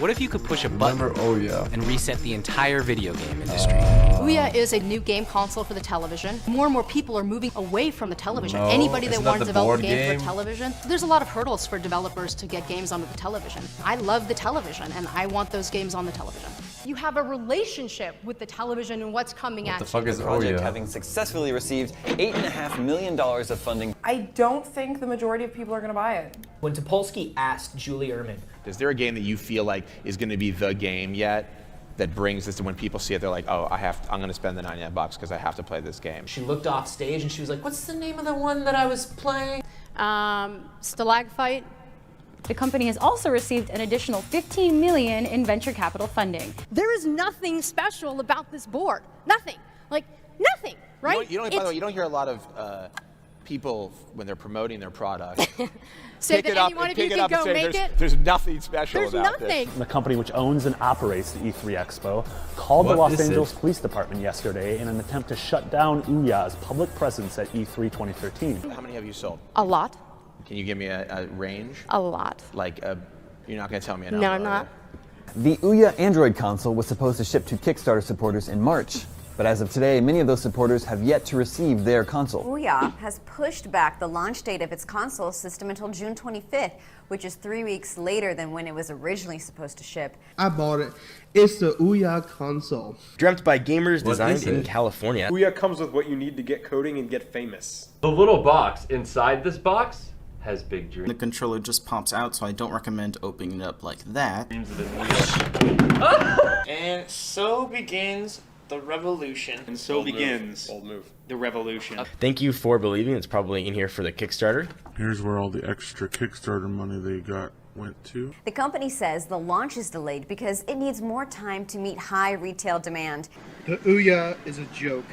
What if you could push a button and reset the entire video game industry? Ouya is a new game console for the television. More and more people are moving away from the television. Anybody that wants to develop a game for television, there's a lot of hurdles for developers to get games onto the television. I love the television, and I want those games on the television. You have a relationship with the television and what's coming at you. What the fuck is Ouya? Having successfully received $8.5 million of funding. I don't think the majority of people are going to buy it. When Topolsky asked Julie Ehrman, is there a game that you feel like is going to be the game yet that brings this to when people see it, they're like, oh, I'm going to spend the $99 because I have to play this game? She looked off stage and she was like, what's the name of the one that I was playing? Stalagfight. The company has also received an additional $15 million in venture capital funding. There is nothing special about this board. Nothing. Like, nothing, right? By the way, you don't hear a lot of people, when they're promoting their product, say that anyone of you can go make it. There's nothing special about nothing. this. The company which owns and operates the E3 Expo called the Los Angeles Police Department yesterday in an attempt to shut down Ouya's public presence at E3 2013. How many have you sold? A lot. Can you give me a range? A lot. Like, you're not going to tell me a number. No, I'm not. The Ouya Android console was supposed to ship to Kickstarter supporters in March. But as of today, many of those supporters have yet to receive their console. Ouya has pushed back the launch date of its console system until June 25th, which is 3 weeks later than when it was originally supposed to ship. I bought it. It's the Ouya console. Dreamt by gamers, designed in California. Ouya comes with what you need to get coding and get famous. The little box inside this box has big dreams. The controller just pops out, so I don't recommend opening it up like that. And so begins the revolution. And so begins the revolution. Thank you for believing. It's probably in here for the Kickstarter. Here's where all the extra Kickstarter money they got went to. The company says the launch is delayed because it needs more time to meet high retail demand. The Ouya is a joke.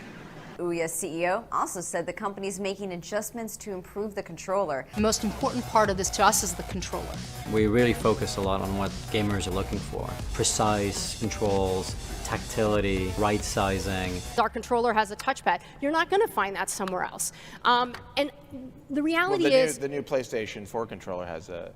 Ouya's CEO also said the company's making adjustments to improve the controller. The most important part of this to us is the controller. We really focus a lot on what gamers are looking for. Precise controls, tactility, right sizing. Our controller has a touchpad. You're not going to find that somewhere else. And the reality is... The new PlayStation 4 controller has a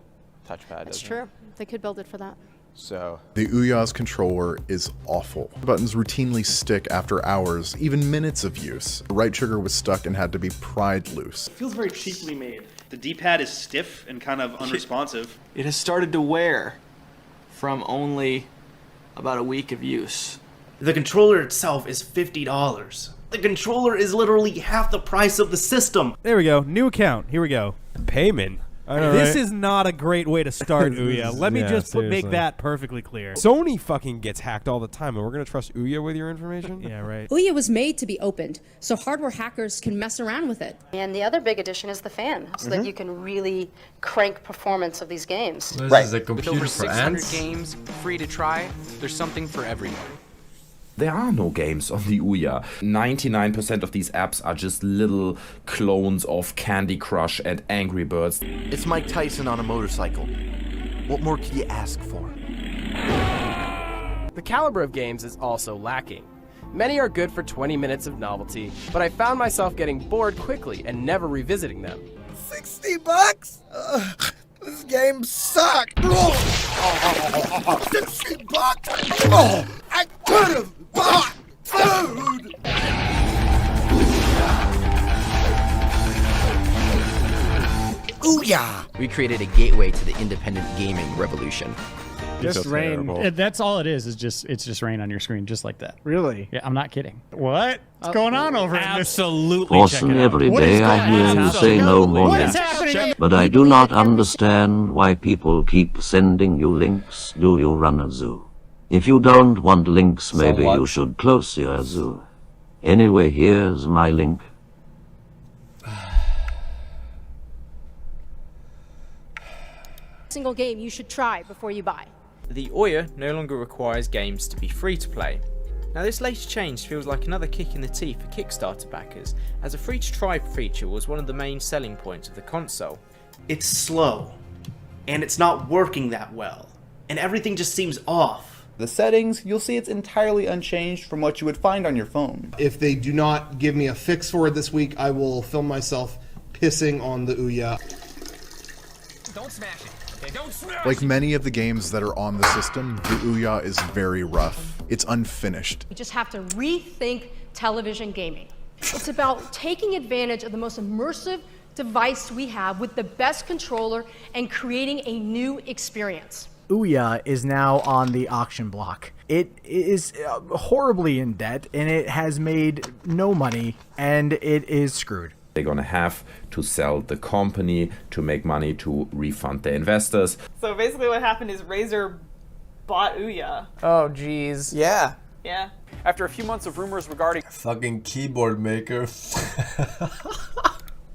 touchpad, That's true. They could build it for that. So the Ouya's controller is awful. The buttons routinely stick after hours, even minutes of use. The right trigger was stuck and had to be pried loose. It feels very cheaply made. The D-pad is stiff and kind of unresponsive. It has started to wear from only about a week of use. The controller itself is $50. The controller is literally half the price of the system. There we go. New account. Here we go. Payment. This is not a great way to start Ouya. Let me just make that perfectly clear. Sony fucking gets hacked all the time, and we're gonna trust Ouya with your information? Yeah, right. Ouya was made to be opened, so hardware hackers can mess around with it. And the other big addition is the fan, so that you can really crank performance of these games. This is a computer with over 600 games free to try, there's something for everyone. There are no games on the Ouya. 99% of these apps are just little clones of Candy Crush and Angry Birds. It's Mike Tyson on a motorcycle. What more could you ask for? The caliber of games is also lacking. Many are good for 20 minutes of novelty, but I found myself getting bored quickly and never revisiting them. $60? This game sucks! $60? Oh, I could have bought food! Ouya! We created a gateway to the independent gaming revolution. Just rain. That's all it is it's just rain on your screen, just like that. Really? Yeah, I'm not kidding. What? What's going on over here? Absolutely. Forsen, every day I hear you say no more What links. is happening? But I do not understand why people keep sending you links. Do you run a zoo? If you don't want links, maybe you should close your zoo. Anyway, here's my link. Single game you should try before you buy. The Ouya no longer requires games to be free to play. Now this latest change feels like another kick in the teeth for Kickstarter backers, as a free to try feature was one of the main selling points of the console. It's slow, and it's not working that well, and everything just seems off. The settings, you'll see it's entirely unchanged from what you would find on your phone. If they do not give me a fix for it this week, I will film myself pissing on the Ouya. Don't smash it. Like many of the games that are on the system, the Ouya is very rough. It's unfinished. We just have to rethink television gaming. It's about taking advantage of the most immersive device we have with the best controller and creating a new experience. Ouya is now on the auction block. It is horribly in debt, and it has made no money, and it is screwed. They're gonna have to sell the company to make money to refund the investors. So basically what happened is Razer bought Ouya. Oh, geez. Yeah. Yeah. After a few months of rumors regarding fucking keyboard maker.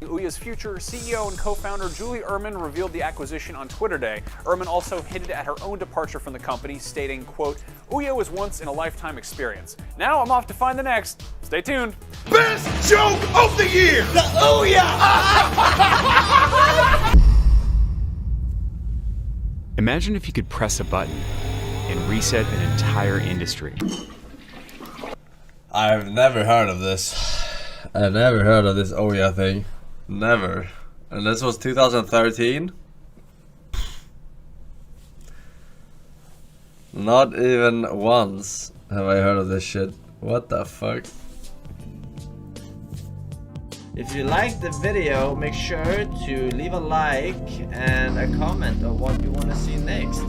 Ouya's future, CEO and co-founder Julie Ehrman revealed the acquisition on Twitter Day. Ehrman also hinted at her own departure from the company, stating, quote, "Ouya was once in a lifetime experience. Now I'm off to find the next. Stay tuned." Best joke of the year! The Ouya! Imagine if you could press a button and reset an entire industry. I've never heard of this. I've never heard of this Ouya thing. Never. And this was 2013? Not even once have I heard of this shit. What the fuck? If you liked the video, make sure to leave a like and a comment on what you want to see next.